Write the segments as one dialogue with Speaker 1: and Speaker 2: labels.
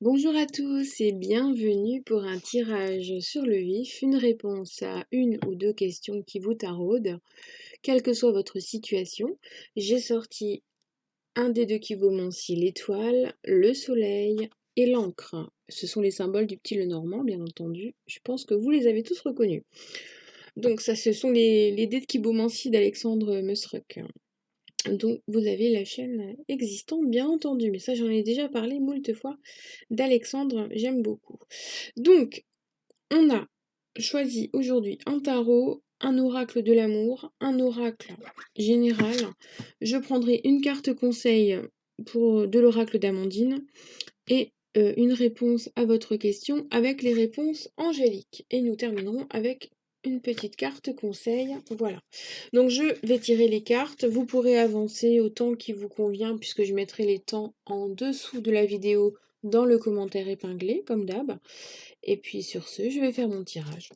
Speaker 1: Bonjour à tous et bienvenue pour un tirage sur le vif, une réponse à une ou deux questions qui vous taraudent, quelle que soit votre situation. J'ai sorti un des deux cubomancie, l'étoile, le soleil et l'encre. Ce sont les symboles du petit Lenormand, bien entendu. Je pense que vous les avez tous reconnus. Donc ça, ce sont les dés de cubomancie d'Alexandre Musruck. Donc vous avez la chaîne existante, bien entendu, mais ça j'en ai déjà parlé moult fois d'Alexandre, j'aime beaucoup. Donc, on a choisi aujourd'hui un tarot, un oracle de l'amour, un oracle général. Je prendrai une carte conseil de l'oracle d'Amandine et une réponse à votre question avec les réponses angéliques. Et nous terminerons avec une petite carte conseil. Voilà. Donc je vais tirer les cartes. Vous pourrez avancer au temps qui vous convient puisque je mettrai les temps en dessous de la vidéo dans le commentaire épinglé, comme d'hab. Et puis sur ce, je vais faire mon tirage.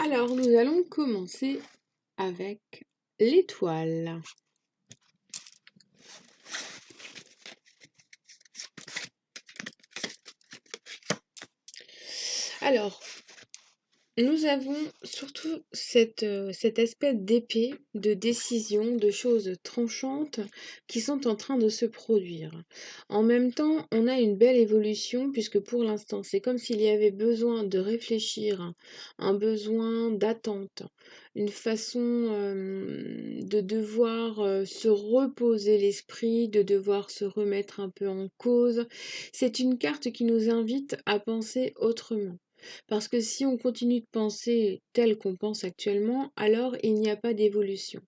Speaker 1: Alors, nous allons commencer avec l'étoile. Alors, Nous avons surtout cet aspect d'épée, de décision, de choses tranchantes qui sont en train de se produire. En même temps, on a une belle évolution puisque pour l'instant, c'est comme s'il y avait besoin de réfléchir, un besoin d'attente, une façon de devoir se reposer l'esprit, de devoir se remettre un peu en cause. C'est une carte qui nous invite à penser autrement. Parce que si on continue de penser tel qu'on pense actuellement, alors il n'y a pas d'évolution.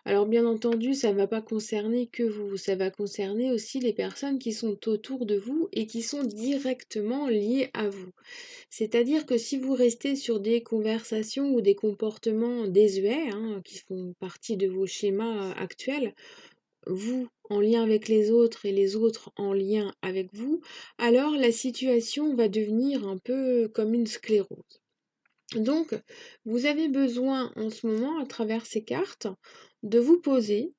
Speaker 1: Alors bien entendu, ça ne va pas concerner que vous, ça va concerner aussi les personnes qui sont autour de vous et qui sont directement liées à vous. C'est-à-dire que si vous restez sur des conversations ou des comportements désuets, hein, qui font partie de vos schémas actuels, vous en lien avec les autres et les autres en lien avec vous, alors la situation va devenir un peu comme une sclérose. Donc, vous avez besoin en ce moment, à travers ces cartes, de vous poser,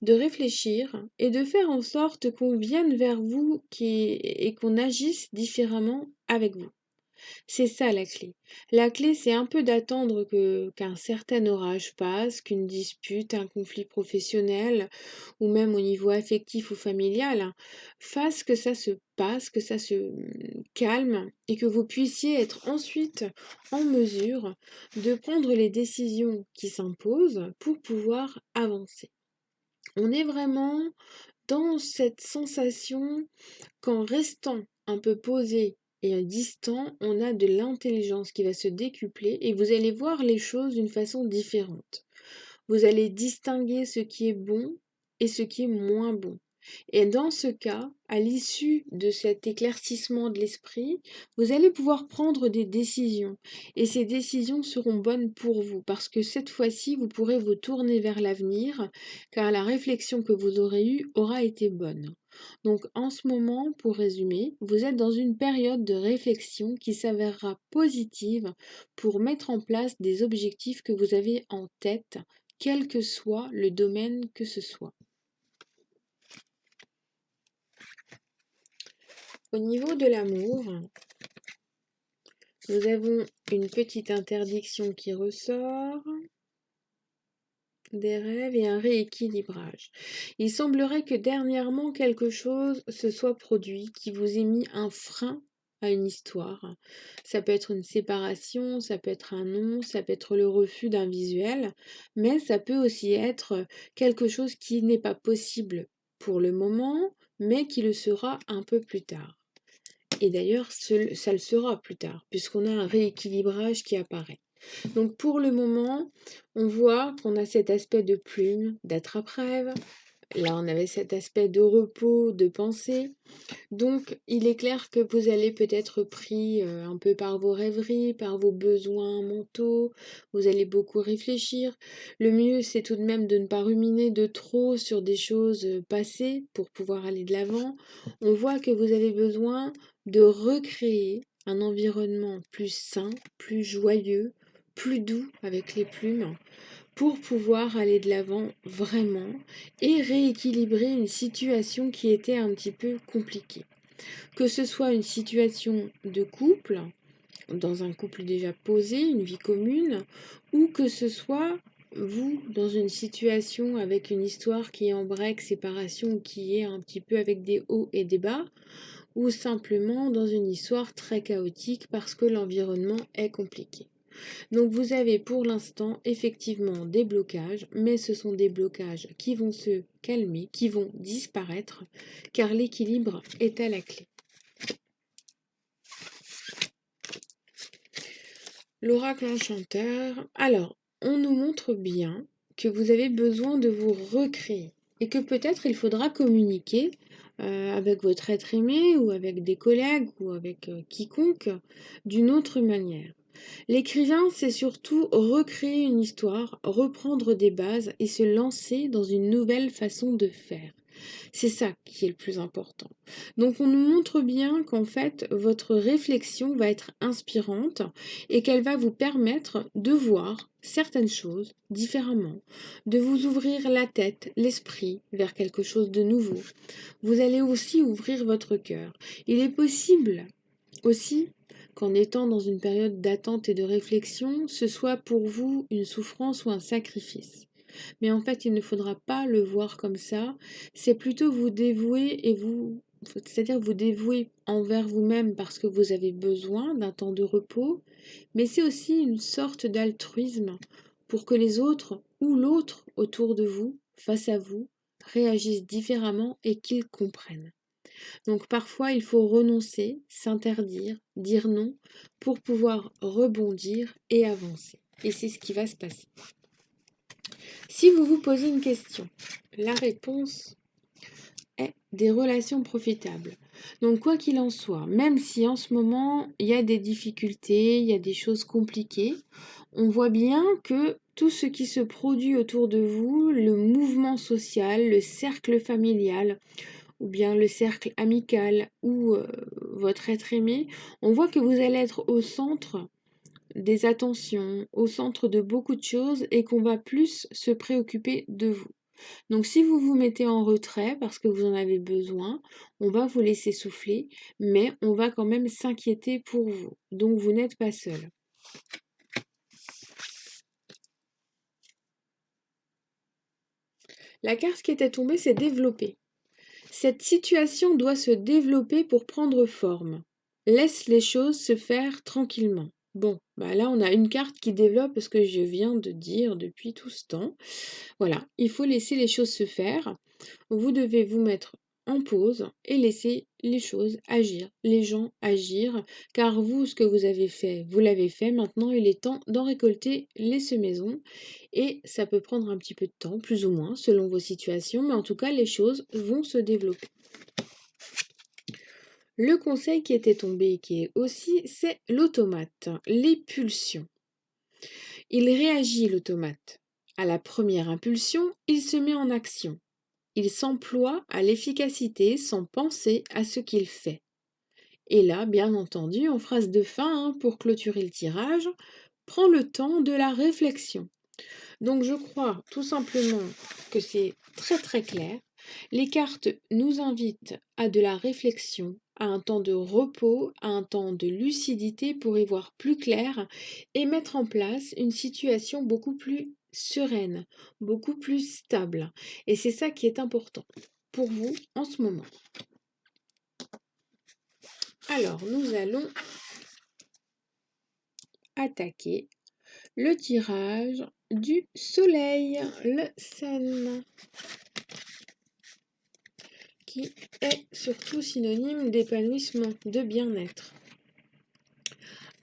Speaker 1: de réfléchir et de faire en sorte qu'on vienne vers vous et qu'on agisse différemment avec vous. C'est ça la clé. La clé, c'est un peu d'attendre qu'un certain orage passe, qu'une dispute, un conflit professionnel, ou même au niveau affectif ou familial, hein, fasse que ça se passe, que ça se calme, et que vous puissiez être ensuite en mesure de prendre les décisions qui s'imposent pour pouvoir avancer. On est vraiment dans cette sensation qu'en restant un peu posé et distant, on a de l'intelligence qui va se décupler et vous allez voir les choses d'une façon différente. Vous allez distinguer ce qui est bon et ce qui est moins bon. Et dans ce cas, à l'issue de cet éclaircissement de l'esprit, vous allez pouvoir prendre des décisions. Et ces décisions seront bonnes pour vous, parce que cette fois-ci, vous pourrez vous tourner vers l'avenir, car la réflexion que vous aurez eue aura été bonne. Donc en ce moment, pour résumer, vous êtes dans une période de réflexion qui s'avérera positive pour mettre en place des objectifs que vous avez en tête, quel que soit le domaine que ce soit. Au niveau de l'amour, nous avons une petite interdiction qui ressort, des rêves et un rééquilibrage. Il semblerait que dernièrement quelque chose se soit produit qui vous ait mis un frein à une histoire. Ça peut être une séparation, ça peut être un non, ça peut être le refus d'un visuel, mais ça peut aussi être quelque chose qui n'est pas possible pour le moment, mais qui le sera un peu plus tard. Et d'ailleurs, ça le sera plus tard, puisqu'on a un rééquilibrage qui apparaît. Donc pour le moment, on voit qu'on a cet aspect de plume, d'attrape-rêve. Là, on avait cet aspect de repos, de pensée. Donc, il est clair que vous allez peut-être pris un peu par vos rêveries, par vos besoins mentaux. Vous allez beaucoup réfléchir. Le mieux, c'est tout de même de ne pas ruminer de trop sur des choses passées pour pouvoir aller de l'avant. On voit que vous avez besoin de recréer un environnement plus sain, plus joyeux, plus doux avec les plumes pour pouvoir aller de l'avant vraiment et rééquilibrer une situation qui était un petit peu compliquée. Que ce soit une situation de couple, dans un couple déjà posé, une vie commune, ou que ce soit vous dans une situation avec une histoire qui est en break, séparation, qui est un petit peu avec des hauts et des bas, ou simplement dans une histoire très chaotique parce que l'environnement est compliqué. Donc vous avez pour l'instant effectivement des blocages, mais ce sont des blocages qui vont se calmer, qui vont disparaître, car l'équilibre est à la clé. L'oracle enchanteur. Alors, on nous montre bien que vous avez besoin de vous recréer et que peut-être il faudra communiquer avec votre être aimé ou avec des collègues ou avec quiconque d'une autre manière. L'écrivain, c'est surtout recréer une histoire, reprendre des bases et se lancer dans une nouvelle façon de faire. C'est ça qui est le plus important. Donc on nous montre bien qu'en fait, votre réflexion va être inspirante et qu'elle va vous permettre de voir certaines choses différemment, de vous ouvrir la tête, l'esprit vers quelque chose de nouveau. Vous allez aussi ouvrir votre cœur. Il est possible aussi qu'en étant dans une période d'attente et de réflexion, ce soit pour vous une souffrance ou un sacrifice. Mais en fait, il ne faudra pas le voir comme ça. C'est plutôt vous dévouer c'est-à-dire vous dévouer envers vous-même parce que vous avez besoin d'un temps de repos, mais c'est aussi une sorte d'altruisme pour que les autres ou l'autre autour de vous, face à vous, réagissent différemment et qu'ils comprennent. Donc parfois, il faut renoncer, s'interdire, dire non pour pouvoir rebondir et avancer. Et c'est ce qui va se passer. Si vous vous posez une question, la réponse est des relations profitables. Donc quoi qu'il en soit, même si en ce moment il y a des difficultés, il y a des choses compliquées, on voit bien que tout ce qui se produit autour de vous, le mouvement social, le cercle familial, ou bien le cercle amical ou votre être aimé, on voit que vous allez être au centre des attentions, au centre de beaucoup de choses et qu'on va plus se préoccuper de vous. Donc si vous vous mettez en retrait parce que vous en avez besoin, on va vous laisser souffler, mais on va quand même s'inquiéter pour vous. Donc vous n'êtes pas seul. La carte qui était tombée s'est développée. Cette situation doit se développer pour prendre forme. Laisse les choses se faire tranquillement. Bon, bah là on a une carte qui développe ce que je viens de dire depuis tout ce temps. Voilà, il faut laisser les choses se faire. Vous devez vous mettre en pause et laisser les choses agir, les gens agir, car vous, ce que vous avez fait, vous l'avez fait. Maintenant, il est temps d'en récolter les semaisons et ça peut prendre un petit peu de temps, plus ou moins, selon vos situations, mais en tout cas, les choses vont se développer. Le conseil qui était tombé, qui est aussi, c'est l'automate, les pulsions. Il réagit, l'automate. À la première impulsion, il se met en action. Il s'emploie à l'efficacité sans penser à ce qu'il fait. Et là, bien entendu, en phrase de fin, pour clôturer le tirage, prends le temps de la réflexion. Donc je crois tout simplement que c'est très très clair. Les cartes nous invitent à de la réflexion, à un temps de repos, à un temps de lucidité pour y voir plus clair et mettre en place une situation beaucoup plus sereine, beaucoup plus stable. Et c'est ça qui est important pour vous en ce moment. Alors, nous allons attaquer le tirage du soleil, le Sun, qui est surtout synonyme d'épanouissement, de bien-être.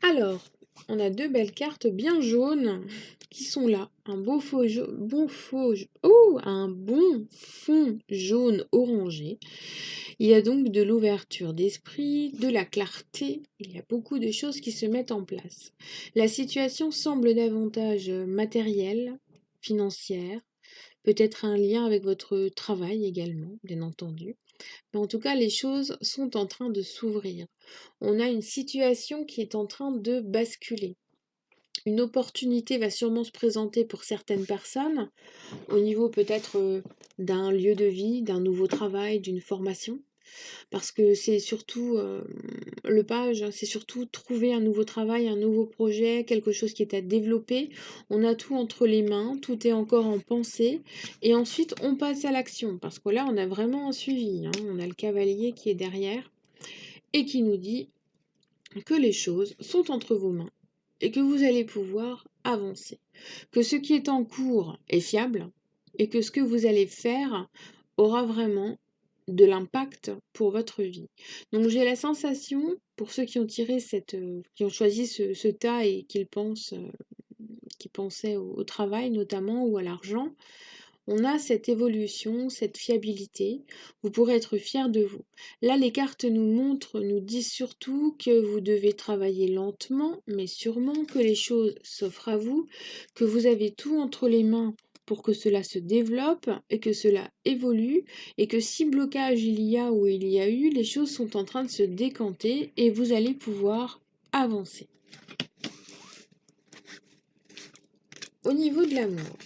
Speaker 1: Alors, on a deux belles cartes bien jaunes qui sont là. Un beau faux un bon fond jaune orangé. Il y a donc de l'ouverture d'esprit, de la clarté. Il y a beaucoup de choses qui se mettent en place. La situation semble davantage matérielle, financière, peut-être un lien avec votre travail également, bien entendu. Mais en tout cas, les choses sont en train de s'ouvrir. On a une situation qui est en train de basculer. Une opportunité va sûrement se présenter pour certaines personnes, au niveau peut-être d'un lieu de vie, d'un nouveau travail, d'une formation. Parce que c'est surtout le page, c'est surtout trouver un nouveau travail, un nouveau projet, quelque chose qui est à développer. On a tout entre les mains, tout est encore en pensée. Et ensuite, on passe à l'action. Parce que là, on a vraiment un suivi. On a le cavalier qui est derrière et qui nous dit que les choses sont entre vos mains et que vous allez pouvoir avancer. Que ce qui est en cours est fiable et que ce que vous allez faire aura vraiment de l'impact pour votre vie. Donc j'ai la sensation, pour ceux qui ont tiré qui ont choisi ce tas et qui pensaient au travail notamment ou à l'argent, on a cette évolution, cette fiabilité. Vous pourrez être fier de vous. Là, les cartes nous disent surtout que vous devez travailler lentement, mais sûrement que les choses s'offrent à vous, que vous avez tout entre les mains pour que cela se développe et que cela évolue et que si blocage il y a ou il y a eu, les choses sont en train de se décanter et vous allez pouvoir avancer. Au niveau de l'amour,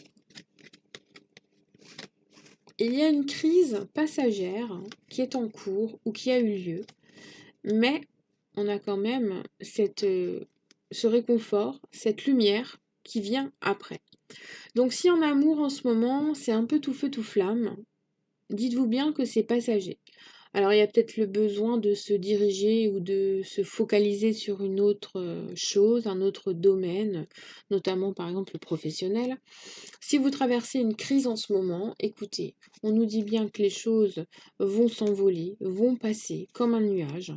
Speaker 1: il y a une crise passagère qui est en cours ou qui a eu lieu, mais on a quand même ce réconfort, cette lumière qui vient après. Donc si en amour en ce moment, c'est un peu tout feu tout flamme, dites-vous bien que c'est passager. Alors il y a peut-être le besoin de se diriger ou de se focaliser sur une autre chose, un autre domaine, notamment par exemple le professionnel. Si vous traversez une crise en ce moment, écoutez, on nous dit bien que les choses vont s'envoler, vont passer comme un nuage,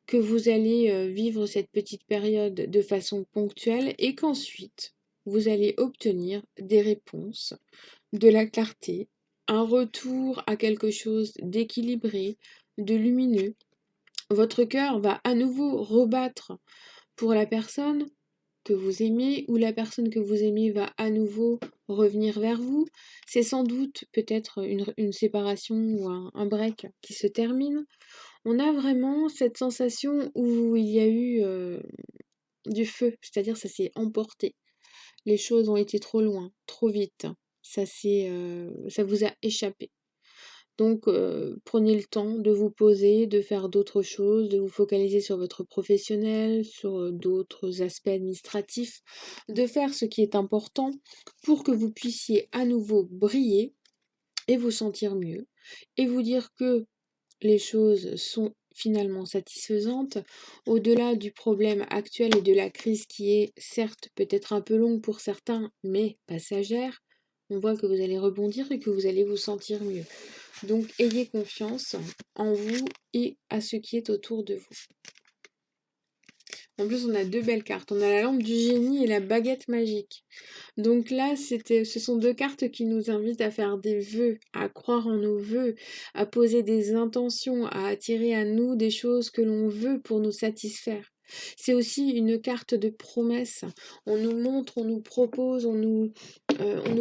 Speaker 1: que vous allez vivre cette petite période de façon ponctuelle et qu'ensuite, vous allez obtenir des réponses, de la clarté, un retour à quelque chose d'équilibré, de lumineux. Votre cœur va à nouveau rebattre pour la personne que vous aimez ou la personne que vous aimez va à nouveau revenir vers vous. C'est sans doute peut-être une séparation ou un break qui se termine. On a vraiment cette sensation où il y a eu du feu, c'est-à-dire ça s'est emporté. Les choses ont été trop loin, trop vite. Ça vous a échappé. Donc, prenez le temps de vous poser, de faire d'autres choses, de vous focaliser sur votre professionnel, sur d'autres aspects administratifs, de faire ce qui est important pour que vous puissiez à nouveau briller et vous sentir mieux et vous dire que les choses sont finalement satisfaisantes, au-delà du problème actuel et de la crise qui est certes peut-être un peu longue pour certains, mais passagère. On voit que vous allez rebondir et que vous allez vous sentir mieux. Donc ayez confiance en vous et à ce qui est autour de vous. En plus, on a deux belles cartes. On a la lampe du génie et la baguette magique. Donc là, ce sont deux cartes qui nous invitent à faire des vœux, à croire en nos vœux, à poser des intentions, à attirer à nous des choses que l'on veut pour nous satisfaire. C'est aussi une carte de promesse. On nous montre, on nous propose, on nous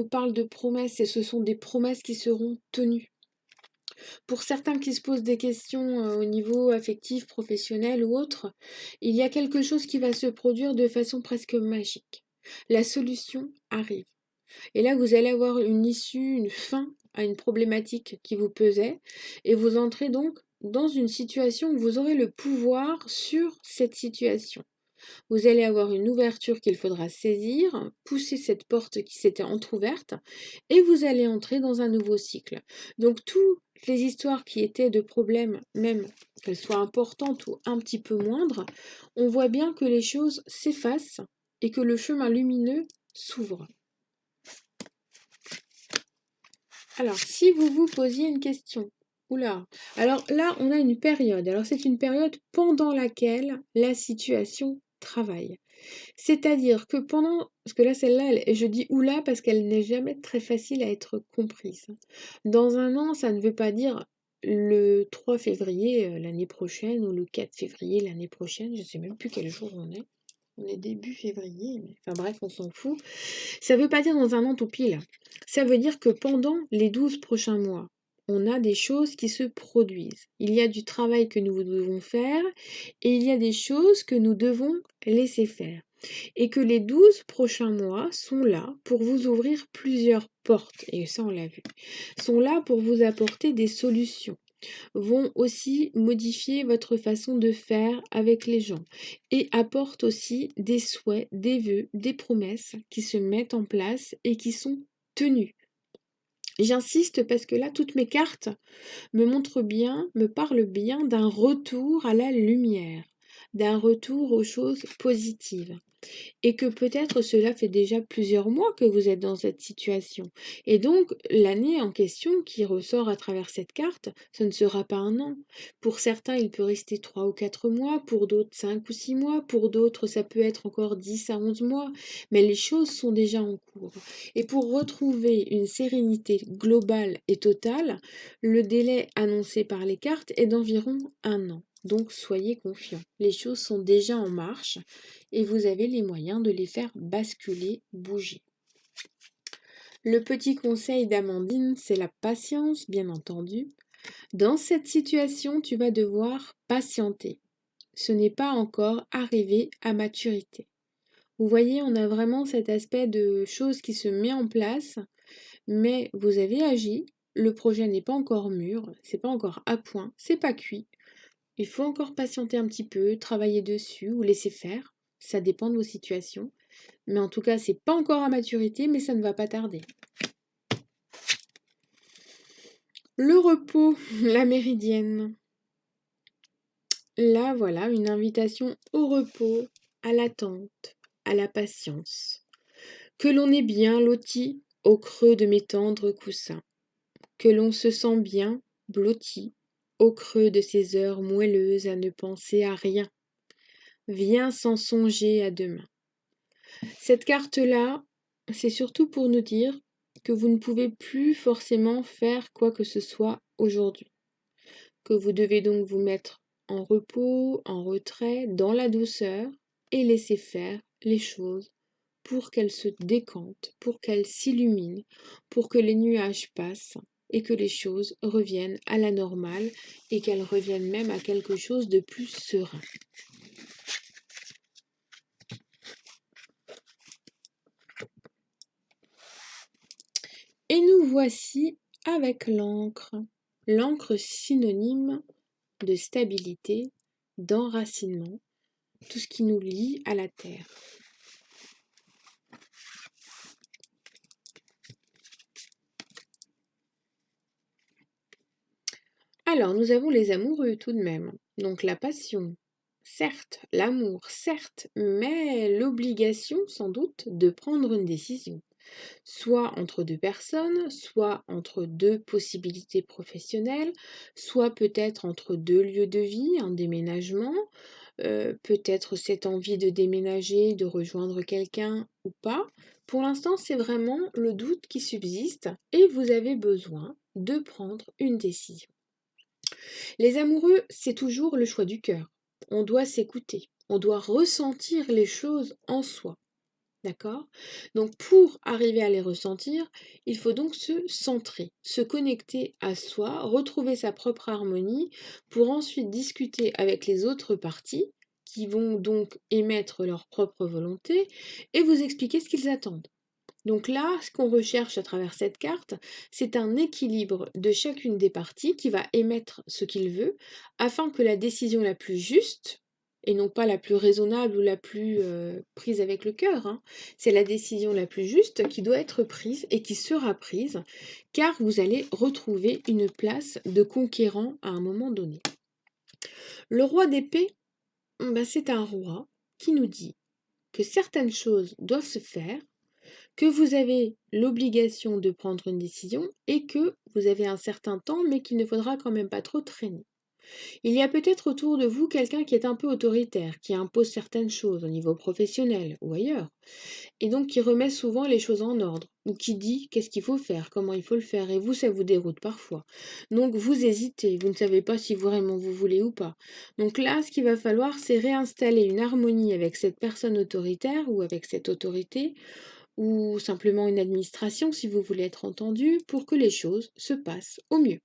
Speaker 1: parle de promesses et ce sont des promesses qui seront tenues. Pour certains qui se posent des questions au niveau affectif, professionnel ou autre, il y a quelque chose qui va se produire de façon presque magique. La solution arrive. Et là, vous allez avoir une issue, une fin à une problématique qui vous pesait, et vous entrez donc dans une situation où vous aurez le pouvoir sur cette situation. Vous allez avoir une ouverture qu'il faudra saisir, pousser cette porte qui s'était entr'ouverte, et vous allez entrer dans un nouveau cycle. Donc toutes les histoires qui étaient de problèmes, même qu'elles soient importantes ou un petit peu moindres, on voit bien que les choses s'effacent et que le chemin lumineux s'ouvre. Alors, si vous vous posiez une question, oula, alors là, on a une période. Alors, c'est une période pendant laquelle la situation travaille. C'est-à-dire que parce que là, celle-là, je dis oula parce qu'elle n'est jamais très facile à être comprise. Dans un an, ça ne veut pas dire le 3 février l'année prochaine ou le 4 février l'année prochaine. Je ne sais même plus quel jour on est. On est début février, mais enfin bref, on s'en fout. Ça ne veut pas dire dans un an tout pile. Ça veut dire que pendant les 12 prochains mois, on a des choses qui se produisent. Il y a du travail que nous devons faire et il y a des choses que nous devons laisser faire. Et que les 12 prochains mois sont là pour vous ouvrir plusieurs portes, et ça on l'a vu, sont là pour vous apporter des solutions, vont aussi modifier votre façon de faire avec les gens et apportent aussi des souhaits, des vœux, des promesses qui se mettent en place et qui sont tenues. J'insiste parce que là, toutes mes cartes me montrent bien, me parlent bien d'un retour à la lumière, d'un retour aux choses positives. Et que peut-être cela fait déjà plusieurs mois que vous êtes dans cette situation. Et donc, l'année en question qui ressort à travers cette carte, ce ne sera pas un an. Pour certains, il peut rester 3 ou 4 mois, pour d'autres 5 ou 6 mois, pour d'autres, ça peut être encore 10 à 11 mois, mais les choses sont déjà en cours. Et pour retrouver une sérénité globale et totale, le délai annoncé par les cartes est d'environ un an. Donc soyez confiants, les choses sont déjà en marche et vous avez les moyens de les faire basculer, bouger. Le petit conseil d'Amandine, c'est la patience, bien entendu. Dans cette situation, tu vas devoir patienter. Ce n'est pas encore arrivé à maturité. Vous voyez, on a vraiment cet aspect de choses qui se met en place, mais vous avez agi, le projet n'est pas encore mûr, c'est pas encore à point, c'est pas cuit. Il faut encore patienter un petit peu, travailler dessus ou laisser faire. Ça dépend de vos situations. Mais en tout cas, c'est pas encore à maturité, mais ça ne va pas tarder. Le repos, la méridienne. Là, voilà, une invitation au repos, à l'attente, à la patience. Que l'on est bien loti au creux de mes tendres coussins. Que l'on se sent bien blotti au creux de ces heures moelleuses à ne penser à rien. Viens sans songer à demain. Cette carte-là, c'est surtout pour nous dire que vous ne pouvez plus forcément faire quoi que ce soit aujourd'hui. Que vous devez donc vous mettre en repos, en retrait, dans la douceur et laisser faire les choses pour qu'elles se décantent, pour qu'elles s'illuminent, pour que les nuages passent et que les choses reviennent à la normale et qu'elles reviennent même à quelque chose de plus serein. Et nous voici avec l'encre. L'encre synonyme de stabilité, d'enracinement, tout ce qui nous lie à la terre. Alors, nous avons les amoureux tout de même. Donc la passion, certes, l'amour, certes, mais l'obligation sans doute de prendre une décision. Soit entre deux personnes, soit entre deux possibilités professionnelles, soit peut-être entre deux lieux de vie, un déménagement, peut-être cette envie de déménager, de rejoindre quelqu'un ou pas. Pour l'instant, c'est vraiment le doute qui subsiste et vous avez besoin de prendre une décision. Les amoureux, c'est toujours le choix du cœur. On doit s'écouter, on doit ressentir les choses en soi. D'accord? Donc pour arriver à les ressentir, il faut donc se centrer, se connecter à soi, retrouver sa propre harmonie pour ensuite discuter avec les autres parties qui vont donc émettre leur propre volonté et vous expliquer ce qu'ils attendent. Donc là, ce qu'on recherche à travers cette carte, c'est un équilibre de chacune des parties qui va émettre ce qu'il veut afin que la décision la plus juste, et non pas la plus raisonnable ou la plus prise avec le cœur, hein, c'est la décision la plus juste qui doit être prise et qui sera prise car vous allez retrouver une place de conquérant à un moment donné. Le roi d'épée, c'est un roi qui nous dit que certaines choses doivent se faire, que vous avez l'obligation de prendre une décision et que vous avez un certain temps, mais qu'il ne faudra quand même pas trop traîner. Il y a peut-être autour de vous quelqu'un qui est un peu autoritaire, qui impose certaines choses au niveau professionnel ou ailleurs, et donc qui remet souvent les choses en ordre, ou qui dit qu'est-ce qu'il faut faire, comment il faut le faire, et vous, ça vous déroute parfois. Donc vous hésitez, vous ne savez pas si vraiment vous voulez ou pas. Donc là, ce qu'il va falloir, c'est réinstaller une harmonie avec cette personne autoritaire ou avec cette autorité, ou simplement une administration si vous voulez être entendu, pour que les choses se passent au mieux.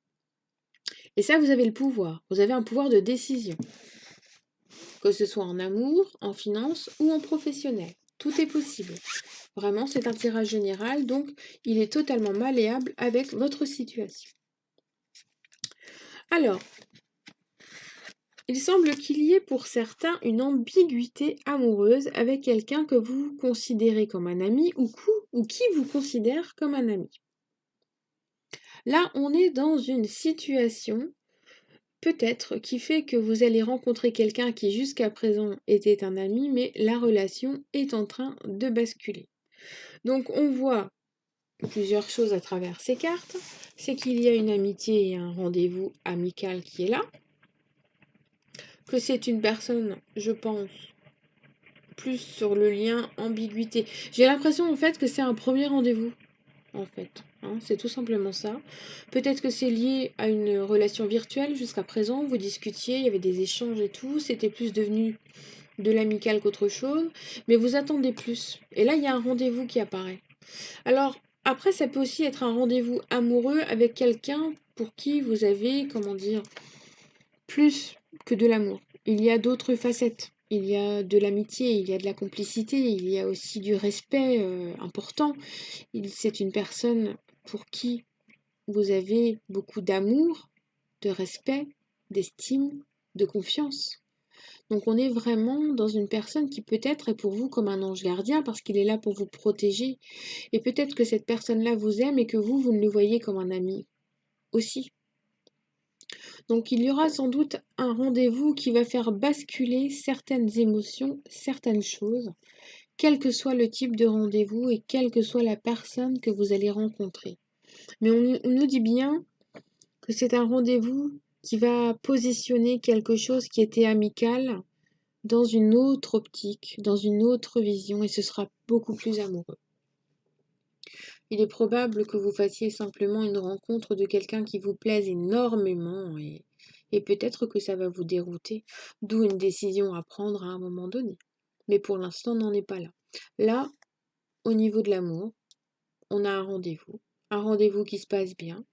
Speaker 1: Et ça, vous avez le pouvoir. Vous avez un pouvoir de décision. Que ce soit en amour, en finance ou en professionnel. Tout est possible. Vraiment, c'est un tirage général, donc il est totalement malléable avec votre situation. Alors, il semble qu'il y ait pour certains une ambiguïté amoureuse avec quelqu'un que vous considérez comme un ami ou qui vous considère comme un ami. Là, on est dans une situation peut-être qui fait que vous allez rencontrer quelqu'un qui jusqu'à présent était un ami, mais la relation est en train de basculer. Donc on voit plusieurs choses à travers ces cartes. C'est qu'il y a une amitié et un rendez-vous amical qui est là. Que c'est une personne, je pense, plus sur le lien ambiguïté. J'ai l'impression en fait que c'est un premier rendez-vous. En fait, hein, c'est tout simplement ça. Peut-être que c'est lié à une relation virtuelle jusqu'à présent, vous discutiez, il y avait des échanges et tout, c'était plus devenu de l'amical qu'autre chose, mais vous attendez plus. Et là, il y a un rendez-vous qui apparaît. Alors, après, ça peut aussi être un rendez-vous amoureux avec quelqu'un pour qui vous avez, comment dire, plus que de l'amour. Il y a d'autres facettes. Il y a de l'amitié, il y a de la complicité, il y a aussi du respect important. C'est une personne pour qui vous avez beaucoup d'amour, de respect, d'estime, de confiance. Donc on est vraiment dans une personne qui peut-être est pour vous comme un ange gardien parce qu'il est là pour vous protéger. Et peut-être que cette personne-là vous aime et que vous ne le voyez comme un ami aussi. Donc il y aura sans doute un rendez-vous qui va faire basculer certaines émotions, certaines choses, quel que soit le type de rendez-vous et quelle que soit la personne que vous allez rencontrer. Mais on nous dit bien que c'est un rendez-vous qui va positionner quelque chose qui était amical dans une autre optique, dans une autre vision, et ce sera beaucoup plus amoureux. Il est probable que vous fassiez simplement une rencontre de quelqu'un qui vous plaise énormément et peut-être que ça va vous dérouter, d'où une décision à prendre à un moment donné. Mais pour l'instant, on n'en est pas là. Là, au niveau de l'amour, on a un rendez-vous qui se passe bien,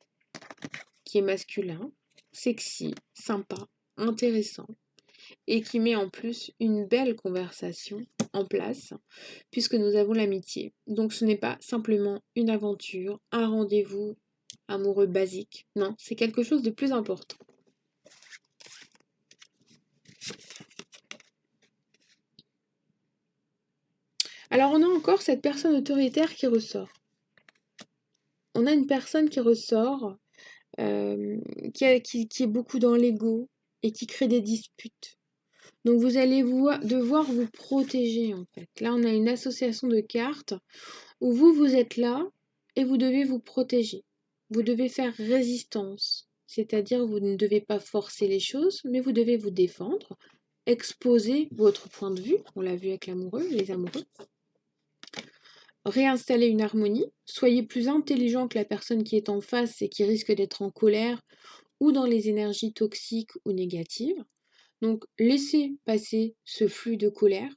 Speaker 1: qui est masculin, sexy, sympa, intéressant, et qui met en plus une belle conversation en place, puisque nous avons l'amitié. Donc ce n'est pas simplement une aventure, un rendez-vous amoureux basique, non, c'est quelque chose de plus important. Alors on a encore cette personne autoritaire qui ressort. On a une personne qui ressort, qui est beaucoup dans l'ego et qui crée des disputes. Donc vous allez devoir vous protéger en fait. Là on a une association de cartes où vous êtes là et vous devez vous protéger. Vous devez faire résistance, c'est-à-dire vous ne devez pas forcer les choses, mais vous devez vous défendre, exposer votre point de vue, on l'a vu avec l'amoureux, les amoureux, réinstaller une harmonie, soyez plus intelligent que la personne qui est en face et qui risque d'être en colère ou dans les énergies toxiques ou négatives. Donc laissez passer ce flux de colère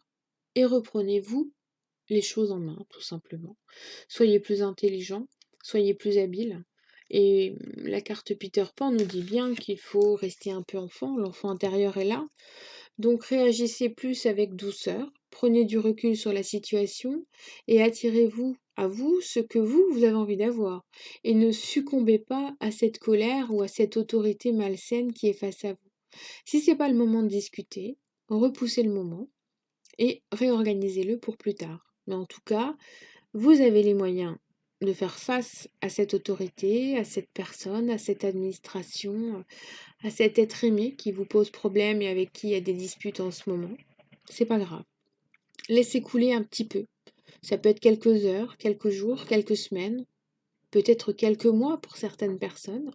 Speaker 1: et reprenez-vous les choses en main, tout simplement. Soyez plus intelligent, soyez plus habile. Et la carte Peter Pan nous dit bien qu'il faut rester un peu enfant, l'enfant intérieur est là. Donc réagissez plus avec douceur, prenez du recul sur la situation et attirez-vous à vous ce que vous avez envie d'avoir. Et ne succombez pas à cette colère ou à cette autorité malsaine qui est face à vous. Si ce n'est pas le moment de discuter, repoussez le moment et réorganisez-le pour plus tard. Mais en tout cas, vous avez les moyens de faire face à cette autorité, à cette personne, à cette administration, à cet être aimé qui vous pose problème et avec qui il y a des disputes en ce moment. C'est pas grave. Laissez couler un petit peu. Ça peut être quelques heures, quelques jours, quelques semaines, peut-être quelques mois pour certaines personnes.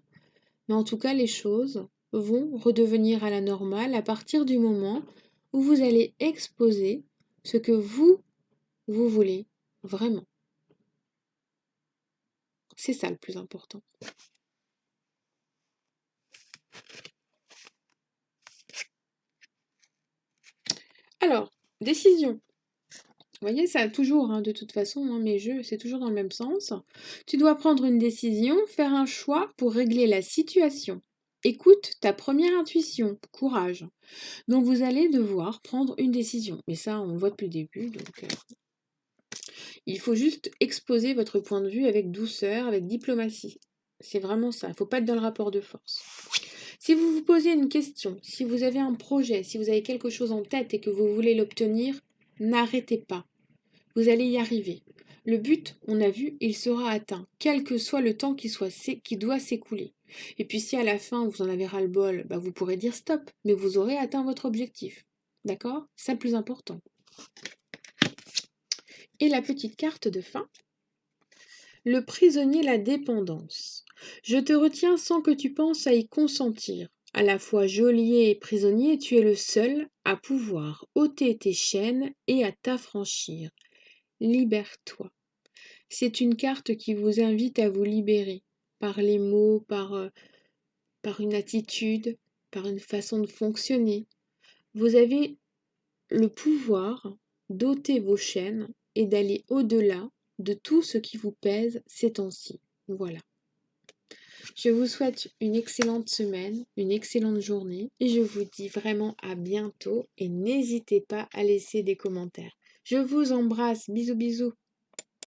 Speaker 1: Mais en tout cas, les choses vont redevenir à la normale à partir du moment où vous allez exposer ce que vous voulez vraiment. C'est ça le plus important. Alors, décision. Vous voyez, ça toujours, de toute façon, mes jeux, c'est toujours dans le même sens. Tu dois prendre une décision, faire un choix pour régler la situation. Écoute ta première intuition, courage. Donc vous allez devoir prendre une décision. Mais ça, on le voit depuis le début, donc il faut juste exposer votre point de vue avec douceur, avec diplomatie. C'est vraiment ça, il ne faut pas être dans le rapport de force. Si vous vous posez une question, si vous avez un projet, si vous avez quelque chose en tête et que vous voulez l'obtenir, n'arrêtez pas. Vous allez y arriver. Le but, on a vu, il sera atteint, quel que soit le temps qui doit s'écouler. Et puis si à la fin vous en avez ras-le-bol, vous pourrez dire stop, mais vous aurez atteint votre objectif. D'accord? C'est le plus important. Et la petite carte de fin. Le prisonnier, la dépendance. Je te retiens sans que tu penses à y consentir. À la fois geôlier et prisonnier, tu es le seul à pouvoir ôter tes chaînes et à t'affranchir. Libère-toi. C'est une carte qui vous invite à vous libérer par les mots, par une attitude, par une façon de fonctionner. Vous avez le pouvoir d'ôter vos chaînes et d'aller au-delà de tout ce qui vous pèse ces temps-ci. Voilà. Je vous souhaite une excellente semaine, une excellente journée et je vous dis vraiment à bientôt et n'hésitez pas à laisser des commentaires. Je vous embrasse, bisous bisous.